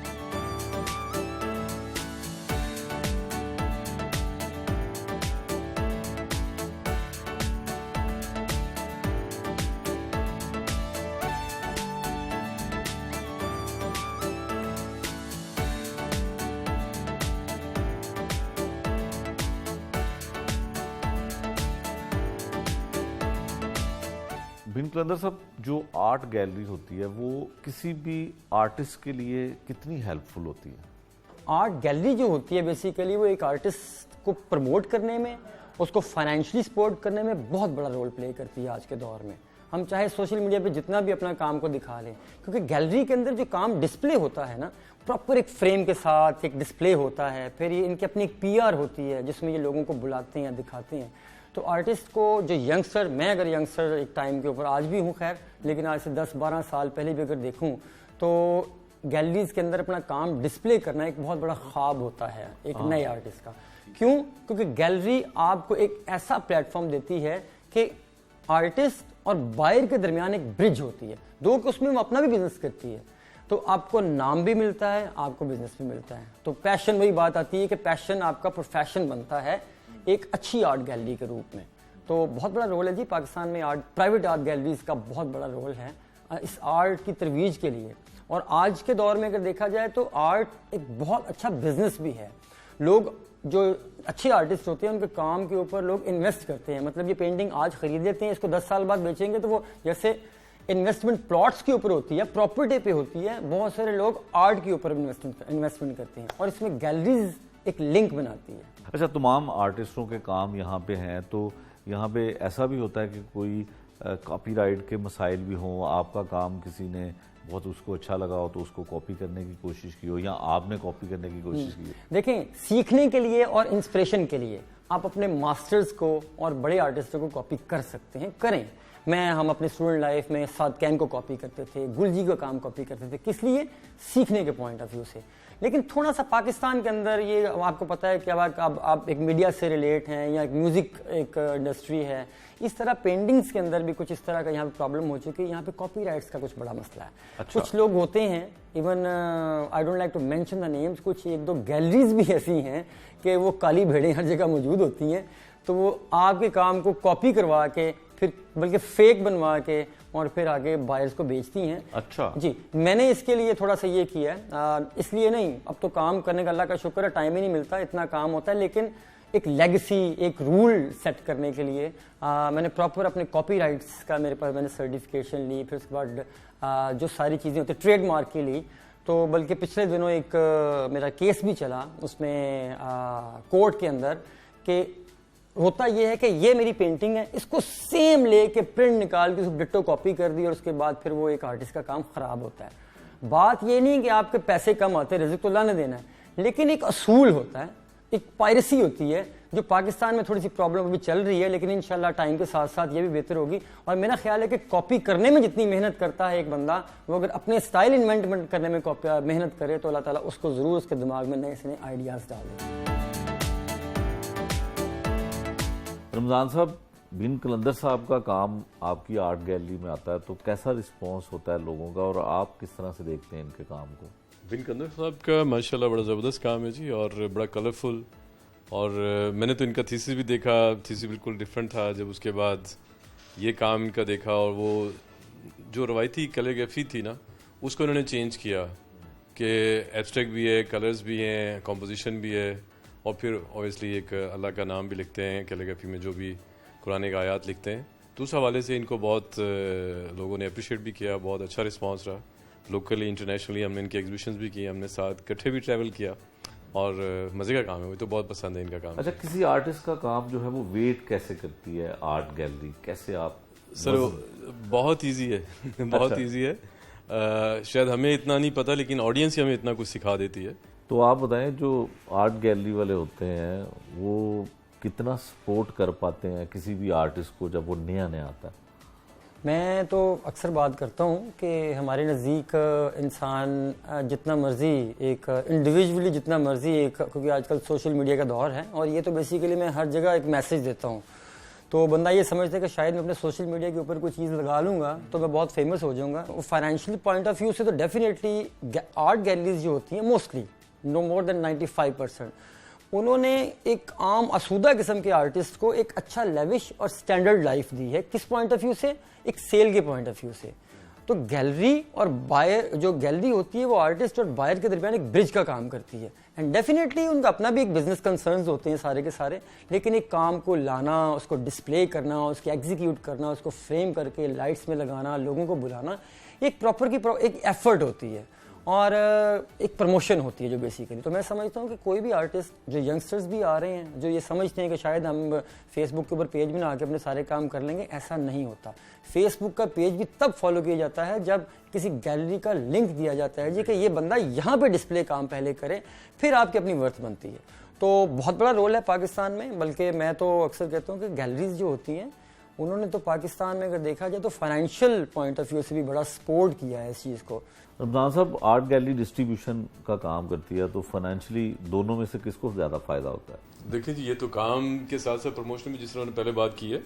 Bin Kalandar साहब, जो आर्ट गैलरी होती है वो किसी भी आर्टिस्ट के लिए कितनी हेल्पफुल होती है? आर्ट गैलरी जो होती है बेसिकली वो एक आर्टिस्ट को प्रमोट करने में, उसको फाइनेंशियली सपोर्ट करने में बहुत बड़ा रोल प्ले करती है आज के दौर में। हम चाहे सोशल मीडिया पे जितना भी अपना काम को दिखा लें, क्योंकि गैलरी के अंदर जो काम डिस्प्ले होता है ना, प्रॉपर एक फ्रेम के साथ एक डिस्प्ले होता है, फिर ये इनकी अपनी एक पीआर होती है जिसमें ये लोगों को बुलाते हैं या दिखाते हैं। तो आर्टिस्ट को जो यंगस्टर, मैं अगर यंगस्टर एक टाइम के ऊपर आज भी हूँ खैर, लेकिन आज से 10-12 साल पहले भी अगर देखूँ तो गैलरीज के अंदर अपना काम डिस्प्ले करना एक बहुत बड़ा ख्वाब होता है एक नए आर्टिस्ट का। क्यों? क्योंकि गैलरी आपको एक ऐसा प्लेटफॉर्म देती है कि आर्टिस्ट और बायर के दरमियान एक ब्रिज होती है, दो कि उसमें वो अपना भी बिजनेस करती है, तो आपको नाम भी मिलता है, आपको बिजनेस भी मिलता है। तो पैशन, वही बात आती है कि पैशन आपका प्रोफेशन बनता है एक अच्छी आर्ट गैलरी के रूप में। तो बहुत बड़ा रोल है जी पाकिस्तान में आर्ट, प्राइवेट आर्ट गैलरीज का बहुत बड़ा रोल है इस आर्ट की तरवीज के लिए। और आज के दौर में अगर देखा जाए तो आर्ट एक बहुत अच्छा बिजनेस भी है। लोग जो अच्छे आर्टिस्ट होते हैं उनके काम के ऊपर लोग इन्वेस्ट करते हैं, मतलब ये पेंटिंग आज खरीद लेते हैं, इसको 10 साल बाद बेचेंगे, तो वो जैसे इन्वेस्टमेंट प्लॉट्स के ऊपर होती है, प्रॉपर्टी पे होती है, बहुत सारे लोग आर्ट के ऊपर इन्वेस्टमेंट करते हैं और इसमें गैलरीज एक लिंक बनाती है। अच्छा, तमाम आर्टिस्टों के काम यहाँ पे हैं, तो यहाँ पे ऐसा भी होता है कि कोई कॉपीराइट के मसाइल भी हों, आपका काम किसी ने बहुत उसको अच्छा लगा हो तो उसको कॉपी करने की कोशिश की हो, या आपने कॉपी करने की कोशिश की हो? देखें, सीखने के लिए और इंस्पिरेशन के लिए आप अपने मास्टर्स को और बड़े आर्टिस्टों को कॉपी कर सकते हैं, करें। हम अपने स्टूडेंट लाइफ में साद कैन को कॉपी करते थे, गुलजी का काम कॉपी करते थे, किस लिए? सीखने के पॉइंट ऑफ व्यू से। लेकिन थोड़ा सा पाकिस्तान के अंदर ये आपको पता है कि अब आप एक मीडिया से रिलेट हैं या एक म्यूजिक एक इंडस्ट्री है, इस तरह पेंटिंग्स के अंदर भी कुछ इस तरह का यहाँ पे प्रॉब्लम हो चुकी है। यहाँ पे कॉपीराइट्स का कुछ बड़ा मसला है। अच्छा। कुछ लोग होते हैं, even I don't like to mention the names, कुछ एक दो गैलरीज भी ऐसी हैं कि वो काली भेड़ें हर जगह मौजूद होती हैं, तो वो आपके काम को कॉपी करवा के फिर बल्कि फेक बनवा के और फिर आगे बायर्स को बेचती हैं। अच्छा जी, मैंने इसके लिए थोड़ा सा ये किया है, इसलिए नहीं, अब तो काम करने का अल्लाह का शुक्र है टाइम ही नहीं मिलता, इतना काम होता है, लेकिन एक लेगेसी, एक रूल सेट करने के लिए मैंने प्रॉपर अपने कॉपीराइट्स का, मेरे पास मैंने सर्टिफिकेशन ली, फिर उसके बाद जो सारी चीज़ें होती हैं ट्रेडमार्क की ली। तो बल्कि पिछले दिनों एक मेरा केस भी चला उसमें कोर्ट के अंदर, कि होता यह है कि ये मेरी पेंटिंग है, इसको सेम लेके प्रिंट निकाल के उसको डिट्टो कॉपी कर दी और उसके बाद फिर वो एक आर्टिस्ट का काम खराब होता है। बात ये नहीं कि आपके पैसे कम आते, रिज़्क तो अल्लाह ने देना है, लेकिन एक असूल होता है, एक पायरेसी होती है जो पाकिस्तान में थोड़ी सी प्रॉब्लम अभी चल रही है, लेकिन इंशाल्लाह टाइम के साथ साथ ये भी बेहतर होगी। और मेरा ख्याल है कि कॉपी करने में जितनी मेहनत करता है एक बंदा, वो अगर अपने स्टाइल इन्वेंटमेंट करने में मेहनत करे तो अल्लाह ताला उसको ज़रूर उसके दिमाग में नए से नए आइडियाज़ डाले। रमज़ान साहब, बिन कलंदर साहब का काम आपकी आर्ट गैलरी में आता है तो कैसा रिस्पांस होता है लोगों का, और आप किस तरह से देखते हैं इनके काम को? बिन कलंदर साहब का माशाल्लाह बड़ा ज़बरदस्त काम है जी, और बड़ा कलरफुल। और मैंने तो इनका थीसिस भी देखा, थीसिस बिल्कुल डिफरेंट था। जब उसके बाद ये काम इनका देखा, और वो जो रवायती कैलीग्राफी थी ना, उसको उन्होंने चेंज किया कि एब्स्ट्रैक्ट भी है, कलर्स भी हैं, कॉम्पोजिशन भी है, और फिर ऑब्वियसली एक अल्लाह का नाम भी लिखते हैं कैलीग्राफी में, जो भी कुरान के आयात लिखते हैं। तो उस हवाले से इनको बहुत लोगों ने अप्रिशिएट भी किया, बहुत अच्छा रिस्पांस रहा। लोकली इंटरनेशनली हमने इनके एग्जीबिशंस भी किए, हमने साथ इकट्ठे भी ट्रैवल किया, और मज़े का काम है, मुझे तो बहुत पसंद है इनका काम। अच्छा, किसी आर्टिस्ट का काम जो है वो वेट कैसे करती है आर्ट गैलरी, कैसे आप? सर बहुत ईजी है बहुत ईजी है। शायद हमें इतना नहीं पता, लेकिन ऑडियंस ही हमें इतना कुछ सिखा देती है। तो आप बताएं, जो आर्ट गैलरी वाले होते हैं वो कितना सपोर्ट कर पाते हैं किसी भी आर्टिस्ट को जब वो नया आता है? मैं तो अक्सर बात करता हूँ कि हमारे नज़दीक इंसान जितना मर्जी एक इंडिविजुअली जितना मर्जी एक, क्योंकि आजकल सोशल मीडिया का दौर है और ये तो बेसिकली मैं हर जगह एक मैसेज देता हूँ, तो बंदा ये समझता है कि शायद मैं अपने सोशल मीडिया के ऊपर कोई चीज़ लगा लूँगा तो मैं बहुत फेमस हो जाऊँगा। फाइनेंशियल पॉइंट ऑफ व्यू से तो डेफिनेटली आर्ट गैलरीज जो होती हैं मोस्टली नो मोर देन 95% उन्होंने एक आम असूदा किस्म के आर्टिस्ट को एक अच्छा लेविश और स्टैंडर्ड लाइफ दी है। किस पॉइंट ऑफ व्यू से? एक सेल के पॉइंट ऑफ व्यू से। तो गैलरी और बायर, जो गैलरी होती है वो आर्टिस्ट और बायर के दरमियान एक ब्रिज का काम करती है एंड डेफिनेटली उनका अपना भी एक बिजनेस कंसर्न्स होते हैं सारे के सारे, लेकिन एक काम को लाना, उसको डिस्प्ले करना, उसको एग्जीक्यूट करना, उसको फ्रेम करके लाइट्स में लगाना, लोगों को बुलाना, एक प्रॉपर की एक एफर्ट होती है और एक प्रमोशन होती है जो बेसिकली। तो मैं समझता हूँ कि कोई भी आर्टिस्ट, जो यंगस्टर्स भी आ रहे हैं जो ये समझते हैं कि शायद हम फेसबुक के ऊपर पेज बना के अपने सारे काम कर लेंगे, ऐसा नहीं होता। फेसबुक का पेज भी तब फॉलो किया जाता है जब किसी गैलरी का लिंक दिया जाता है जी कि ये बंदा यहाँ पे डिस्प्ले काम पहले करे, फिर आपकी अपनी वर्थ बनती है। तो बहुत बड़ा रोल है पाकिस्तान में, बल्कि मैं तो अक्सर कहता हूँ कि गैलरीज जो होती हैं उन्होंने तो पाकिस्तान में अगर देखा जाए तो फाइनेंशियल पॉइंट ऑफ व्यू से भी बड़ा सपोर्ट किया है इस चीज़ को। रमजान साहब, आर्ट गैलरी डिस्ट्रीब्यूशन का काम करती है तो फाइनेंशियली दोनों में से किसको ज़्यादा फायदा होता है? देखिए जी, ये तो काम के साथ साथ प्रमोशन भी जिस तरह पहले बात की है,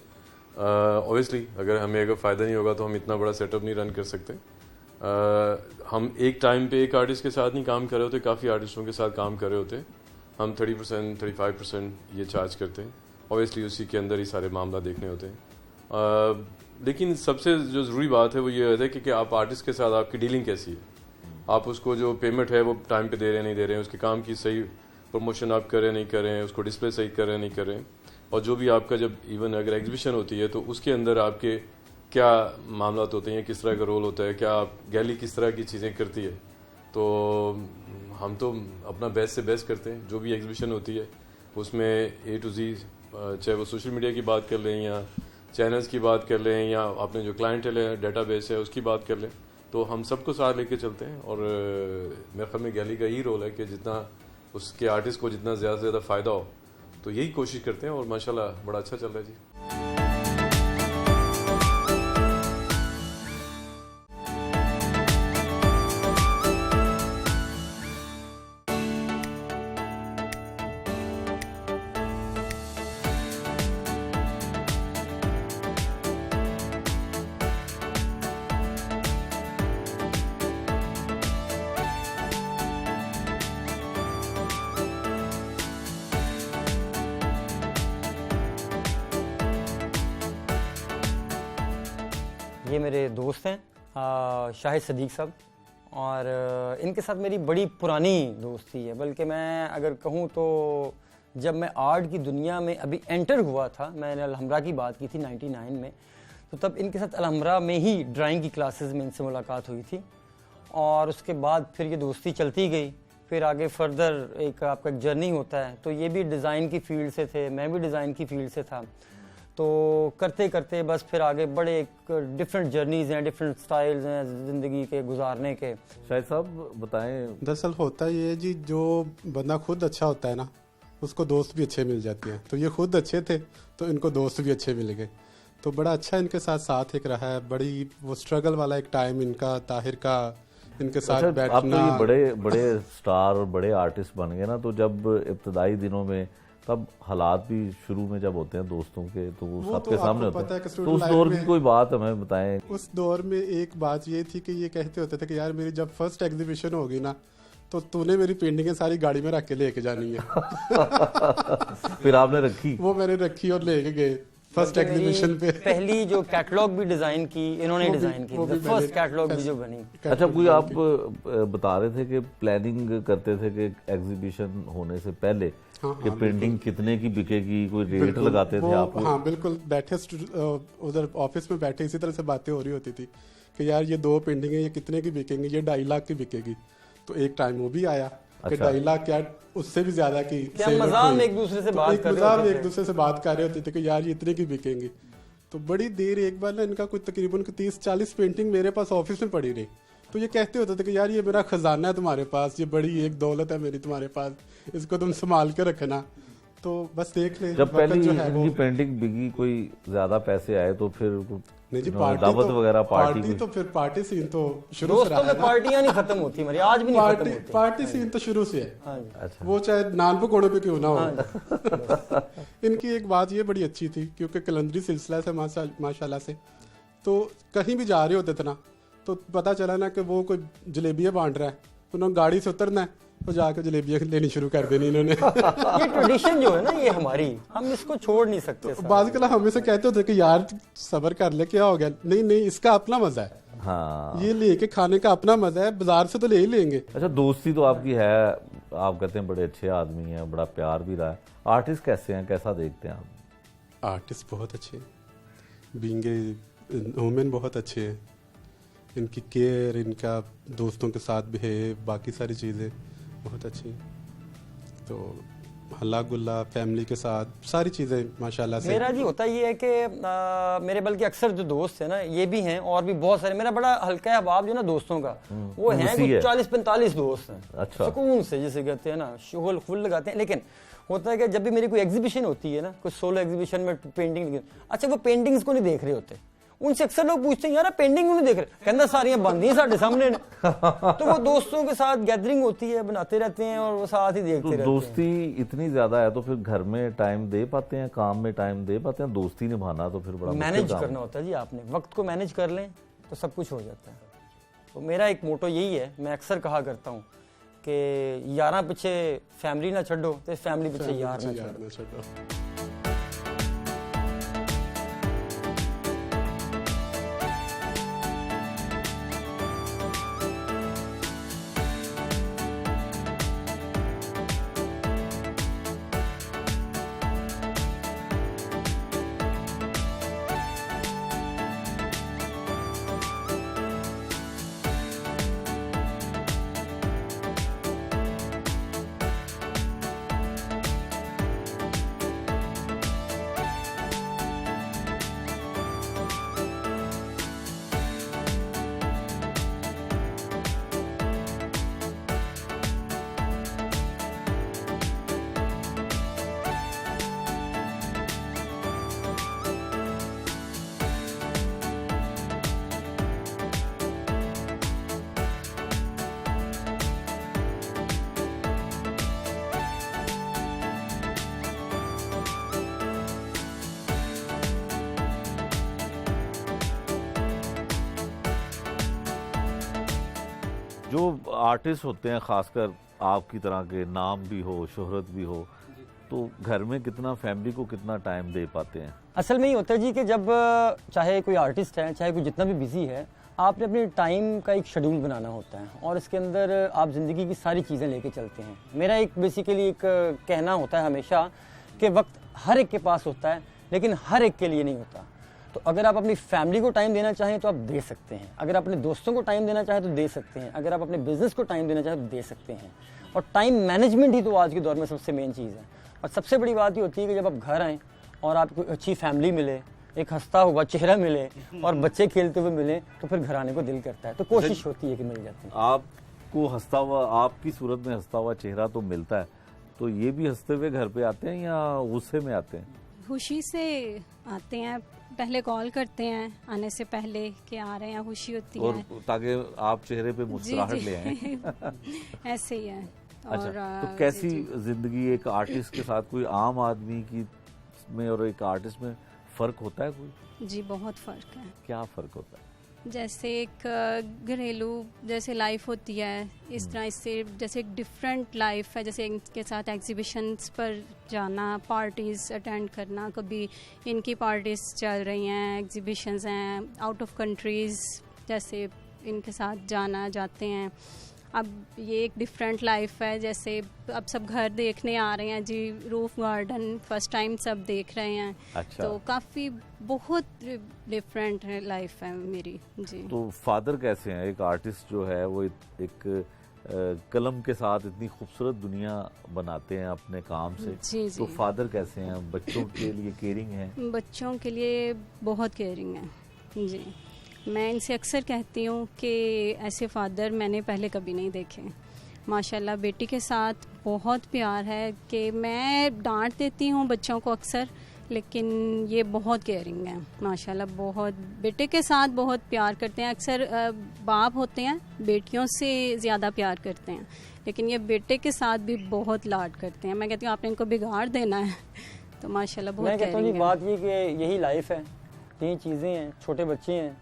ऑब्वियसली अगर हमें अगर फ़ायदा नहीं होगा तो हम इतना बड़ा सेटअप नहीं रन कर सकते। हम एक टाइम पे एक आर्टिस्ट के साथ नहीं काम कर रहे होते, काफ़ी आर्टिस्टों के साथ काम कर रहे होते। हम 30% 35% ये चार्ज करते हैं, ऑब्वियसली उसी के अंदर ही सारे मामला देखने होते हैं। लेकिन सबसे जो ज़रूरी बात है वो ये है कि आप आर्टिस्ट के साथ आपकी डीलिंग कैसी है, आप उसको जो पेमेंट है वो टाइम पे दे रहे हैं नहीं दे रहे हैं, उसके काम की सही प्रमोशन आप करें नहीं करें, उसको डिस्प्ले सही करें नहीं करें, और जो भी आपका जब इवन अगर एग्जीबिशन होती है तो उसके अंदर आपके क्या मामला होते हैं, किस तरह का रोल होता है, क्या आप गैलरी किस तरह की चीज़ें करती है। तो हम तो अपना बेस्ट से बेस्ट करते हैं। जो भी एग्जीबिशन होती है उसमें A to Z, चाहे वो सोशल मीडिया की बात कर लें या चैनल्स की बात कर लें या अपने जो क्लाइंटेल है, डेटाबेस है, उसकी बात कर लें, तो हम सबको साथ लेके चलते हैं। और मेरे ख्याल में गैलरी का यही रोल है कि जितना उसके आर्टिस्ट को जितना ज़्यादा से ज़्यादा फ़ायदा हो, तो यही कोशिश करते हैं और माशाल्लाह बड़ा अच्छा चल रहा है जी। ये मेरे दोस्त हैं शाहिद सदीक साहब, और इनके साथ मेरी बड़ी पुरानी दोस्ती है। बल्कि मैं अगर कहूँ तो जब मैं आर्ट की दुनिया में अभी एंटर हुआ था, मैंने अलहमरा की बात की थी 99 में, तो तब इनके साथ अलहमरा में ही ड्राइंग की क्लासेस में इनसे मुलाकात हुई थी और उसके बाद फिर ये दोस्ती चलती गई। फिर आगे फर्दर एक आपका एक जर्नी होता है, तो ये भी डिज़ाइन की फील्ड से थे, मैं भी डिज़ाइन की फील्ड से था, तो करते करते बस फिर आगे बड़े एक डिफरेंट जर्नीज़ हैं, डिफरेंट स्टाइल्स हैं ज़िंदगी के गुजारने के। शाहिद साहब बताएं। दरअसल होता ये जी, जो बंदा खुद अच्छा होता है ना, उसको दोस्त भी अच्छे मिल जाते हैं। तो ये खुद अच्छे थे तो इनको दोस्त भी अच्छे मिल गए, तो बड़ा अच्छा इनके साथ एक रहा है। बड़ी वो स्ट्रगल वाला एक टाइम इनका, ताहिर का, इनके साथ अच्छा, बैठना। आप तो ये बड़े बड़े स्टार और बड़े आर्टिस्ट बन गए ना, तो जब इब्तदाई दिनों में तब हालात भी शुरू में जब होते हैं दोस्तों के तो वो सबके सामने होते हैं, तो उस दौर की कोई बात हमें बताएं। उस दौर में एक बात ये थी कि ये कहते होते थे कि यार मेरी जब फर्स्ट एग्जीबिशन होगी ना, तो तूने मेरी पेंटिंगें सारी गाड़ी में रख के लेके जानी है। फिर आपने रखी? वो मैंने रखी और लेके गए फर्स्ट एग्जीबिशन पे। पहली जो कैटलॉग भी डिजाइन की इन्होंने डिजाइन की, फर्स्ट कैटलॉग भी जो बनी। अच्छा, कोई आप बता रहे थे कि प्लानिंग करते थे कि एग्जीबिशन होने से पहले कि पेंटिंग कितने की बिकेगी, कोई रेट लगाते थे आप? हाँ बिल्कुल, बैठे उधर ऑफिस में बैठे इसी तरह से बातें हो रही होती थी कि यार ये 2 पेंटिंगें ये कितने की बिकेंगी, ये 2.5 लाख की बिकेगी। तो एक टाइम वो भी आया कि 2.5 लाख क्या, उससे भी ज्यादा की मजाक में एक दूसरे से बात कर रहे होते थे कि यार ये इतने की बिकेंगी। तो बड़ी देर एक बार ना इनका कुछ तकरीबन 30-40 पेंटिंग मेरे पास ऑफिस में पड़ी रही। तो ये कहते होते थे कि यार ये मेरा खजाना है तुम्हारे पास, ये बड़ी एक दौलत है मेरी तुम्हारे पास, इसको तुम संभाल के रखना। तो बस देख ले, जब पहली इनकी पेंटिंग बिकी, कोई ज्यादा पैसे आए तो फिर नहीं जी, इन्होंने दावत वगैरह पार्टी पार्टी तो फिर पार्टी सीन तो शुरू से दोस्तों रहा है में ना। पार्टियां नहीं खत्म होती हमारी, आज भी नहीं खत्म पार्टी होती। पार्टी सीन तो शुरू से है, हाँ जी। अच्छा वो चाहे नान पकौड़े पे क्यों ना हाँ हो। इनकी एक बात ये बड़ी अच्छी थी, क्योंकि कलंदरी सिलसिला से माशाल्लाह से, तो कहीं भी जा रहे होते थे ना, तो पता चला ना कि वो कोई जलेबियाँ बांट रहा है, उन्होंने गाड़ी से उतरना है तो जाकर जलेबियाँ लेनी शुरू कर देनी इन्होंने। ये ट्रेडिशन जो है ना, ये हमारी, हम इसको छोड़ नहीं सकते साहब। बाद कला हमें से कहते होते कि यार सब्र कर ले, क्या हो गया, नहीं नहीं इसका अपना मजा है, हाँ। ये लेके खाने का अपना मजा है, बाजार से तो ले ही लेंगे। अच्छा, दोस्ती तो आपकी है, आप कहते हैं बड़े अच्छे आदमी हैं, बड़ा प्यार भी रहा है। आर्टिस्ट कैसे हैं, कैसा देखते हैं आप? आर्टिस्ट बहुत अच्छे, बींगे वुमेन बहुत अच्छे हैं, इनकी केयर, इनका दोस्तों के साथ बिहेव, बाकी सारी चीज़ें बहुत अच्छी हैं। तो हल्ला गुल्ला फैमिली के साथ सारी चीज़ें माशाल्लाह से। मेरा जी होता ये है कि मेरे बल्कि अक्सर जो दोस्त है ना, ये भी हैं और भी बहुत सारे, मेरा बड़ा हल्का है अहबाब जो ना दोस्तों का, वो हैं उसी है। कुछ 40-45 दोस्त हैं। अच्छा। सुकून से जिसे कहते हैं ना, शोल फुल लगाते हैं। लेकिन होता है कि जब भी मेरी कोई एग्जीबिशन होती है ना, कोई सोलो एग्जीबिशन में पेंटिंग, अच्छा वो पेंटिंग्स को नहीं देख रहे होते, उनसे अक्सर लोग पूछते हैं यार पेंटिंग नहीं देख रहे, कहना सारियां बंद ही साढ़े सामने ने। तो वो दोस्तों के साथ गैदरिंग होती है, बनाते रहते हैं और वो साथ ही देखते तो रहते हैं। दोस्ती इतनी ज्यादा है तो फिर घर में टाइम दे पाते हैं, काम में टाइम दे पाते हैं? दोस्ती निभाना तो फिर बड़ा मुश्किल मैनेज काम है। करना होता है जी, आपने वक्त को मैनेज कर लें तो सब कुछ हो जाता है। तो मेरा एक मोटो यही है, मैं अक्सर कहा करता हूँ कि यारा पीछे फैमिली ना छो तो फैमिली पीछे यार ना छोड़ो। ना छोड़ो। जो आर्टिस्ट होते हैं, खासकर आपकी तरह के, नाम भी हो, शोहरत भी हो, तो घर में कितना, फैमिली को कितना टाइम दे पाते हैं? असल में ये होता है जी कि जब चाहे कोई आर्टिस्ट है, चाहे कोई जितना भी बिजी है, आपने अपने टाइम का एक शेड्यूल बनाना होता है और इसके अंदर आप ज़िंदगी की सारी चीज़ें लेके चलते हैं। मेरा एक बेसिकली एक कहना होता है हमेशा कि वक्त हर एक के पास होता है लेकिन हर एक के लिए नहीं होता। तो अगर आप अपनी फैमिली को टाइम देना चाहें तो आप दे सकते हैं, अगर आप अपने दोस्तों को टाइम देना चाहें तो दे सकते हैं, अगर आप अपने बिजनेस को टाइम देना चाहें तो दे सकते हैं। और टाइम मैनेजमेंट ही तो आज के दौर में सबसे मेन चीज़ है। और सबसे बड़ी बात ये होती है कि जब आप घर आएँ और आपको अच्छी फैमिली मिले, एक हंसता हुआ चेहरा मिले और बच्चे खेलते हुए मिले, तो फिर घर आने को दिल करता है। तो कोशिश होती है कि मिल जाती है। आपको हंसता हुआ, आपकी सूरत में हंसता हुआ चेहरा तो मिलता है, तो ये भी हंसते हुए घर पे आते हैं या गुस्से में आते हैं? खुशी से आते हैं, पहले कॉल करते हैं आने से पहले कि आ रहे हैं, खुशी होती और है। ताकि आप चेहरे पे मुस्कुराहट ले आए। ऐसे ही है। अच्छा, और तो कैसी जिंदगी एक आर्टिस्ट के साथ, कोई आम आदमी की में और एक आर्टिस्ट में फर्क होता है कोई? जी बहुत फ़र्क है। क्या फर्क होता है? जैसे एक घरेलू जैसे लाइफ होती है, इस तरह इससे जैसे एक डिफरेंट लाइफ है। जैसे इनके साथ एग्जीबिशंस पर जाना, पार्टीज़ अटेंड करना, कभी इनकी पार्टीज़ चल रही हैं, एग्जीबिशंस हैं आउट ऑफ कंट्रीज़, जैसे इनके साथ जाते हैं। अब ये एक डिफरेंट लाइफ है। जैसे अब सब घर देखने आ रहे हैं जी, रूफ गार्डन फर्स्ट टाइम सब देख रहे हैं। अच्छा। तो काफ़ी बहुत डिफरेंट लाइफ है मेरी जी। तो फादर कैसे हैं? एक आर्टिस्ट जो है वो एक कलम के साथ इतनी खूबसूरत दुनिया बनाते हैं अपने काम से। जी जी। तो फादर कैसे हैं? बच्चों के लिए केयरिंग है? बच्चों के लिए बहुत केयरिंग है जी। मैं इनसे अक्सर कहती हूँ कि ऐसे फादर मैंने पहले कभी नहीं देखे। माशाल्लाह बेटी के साथ बहुत प्यार है कि मैं डांट देती हूँ बच्चों को अक्सर, लेकिन ये बहुत केयरिंग है माशाल्लाह, बहुत बेटे के साथ बहुत प्यार करते हैं। अक्सर बाप होते हैं बेटियों से ज़्यादा प्यार करते हैं, लेकिन ये बेटे के साथ भी बहुत लाड करते हैं। मैं कहती हूँ आपने इनको बिगाड़ देना है। तो माशाल्लाह बहुत मैं कहता हूँ जी केयरिंग है। बात ये कि यही लाइफ है, यही चीज़ें हैं, छोटे बच्चे हैं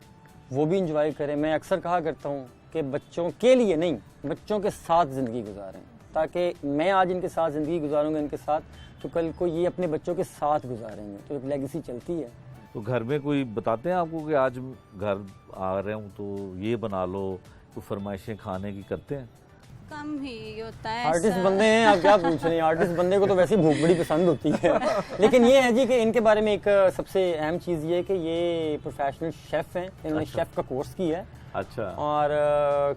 वो भी इंजॉय करें। मैं अक्सर कहा करता हूँ कि बच्चों के लिए नहीं, बच्चों के साथ ज़िंदगी गुजारें, ताकि मैं आज इनके साथ ज़िंदगी गुजारूंगा इनके साथ, तो कल को ये अपने बच्चों के साथ गुजारेंगे, तो एक लेगेसी चलती है। तो घर में कोई बताते हैं आपको कि आज घर आ रहे हूँ तो ये बना लो, कोई फरमाइशें खाने की करते हैं? कम ही होता है आर्टिस्ट ऐसा। बंदे हैं, आप क्या पूछ रहे हैं, आर्टिस्ट बंदे को तो वैसे ही भूख बड़ी पसंद होती है। लेकिन ये है जी कि इनके बारे में एक सबसे अहम चीज़ ये है कि ये प्रोफेशनल शेफ़ हैं, इन्होंने शेफ़ का कोर्स किया है। अच्छा। और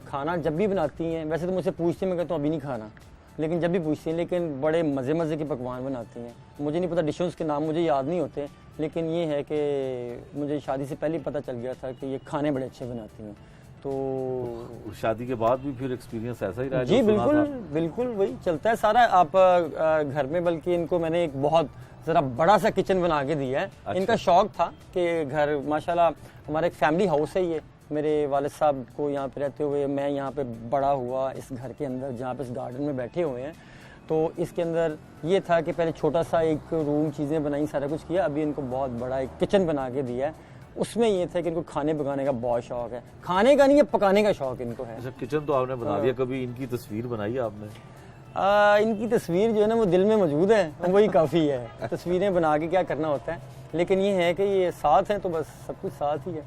खाना जब भी बनाती हैं, वैसे तो मुझसे पूछती हैं, मैं कहता हूँ अभी नहीं खाना, लेकिन जब भी पूछती हैं, लेकिन बड़े मज़े मज़े के पकवान बनाती हैं। मुझे नहीं पता डिशेस के नाम, मुझे याद नहीं होते, लेकिन ये है कि मुझे शादी से पहले ही पता चल गया था कि ये खाने बड़े अच्छे बनाती हैं। तो शादी के बाद भी फिर एक्सपीरियंस ऐसा ही रहा जी जो सुना बिल्कुल था? बिल्कुल वही चलता है सारा। आप घर में, बल्कि इनको मैंने एक बहुत ज़रा बड़ा सा किचन बना के दिया है। अच्छा। इनका शौक था कि घर माशाल्लाह हमारा एक फैमिली हाउस है ये, मेरे वालिद साहब को यहाँ पे रहते हुए मैं यहाँ पे बड़ा हुआ इस घर के अंदर, जहाँ पे इस गार्डन में बैठे हुए हैं। तो इसके अंदर ये था कि पहले छोटा सा एक रूम, चीज़ें बनाई, सारा कुछ किया, अभी इनको बहुत बड़ा एक किचन बना के दिया है। उसमें ये था कि इनको खाने पकाने का बहुत शौक है, खाने का नहीं है पकाने का शौक इनको है। अच्छा, किचन तो आपने बना दिया, कभी इनकी तस्वीर बनाई है आपने? इनकी तस्वीर जो है ना वो दिल में मौजूद है, वही काफ़ी है। तस्वीरें बना के क्या करना होता है, लेकिन ये है कि ये साथ हैं तो बस सब कुछ साथ ही है।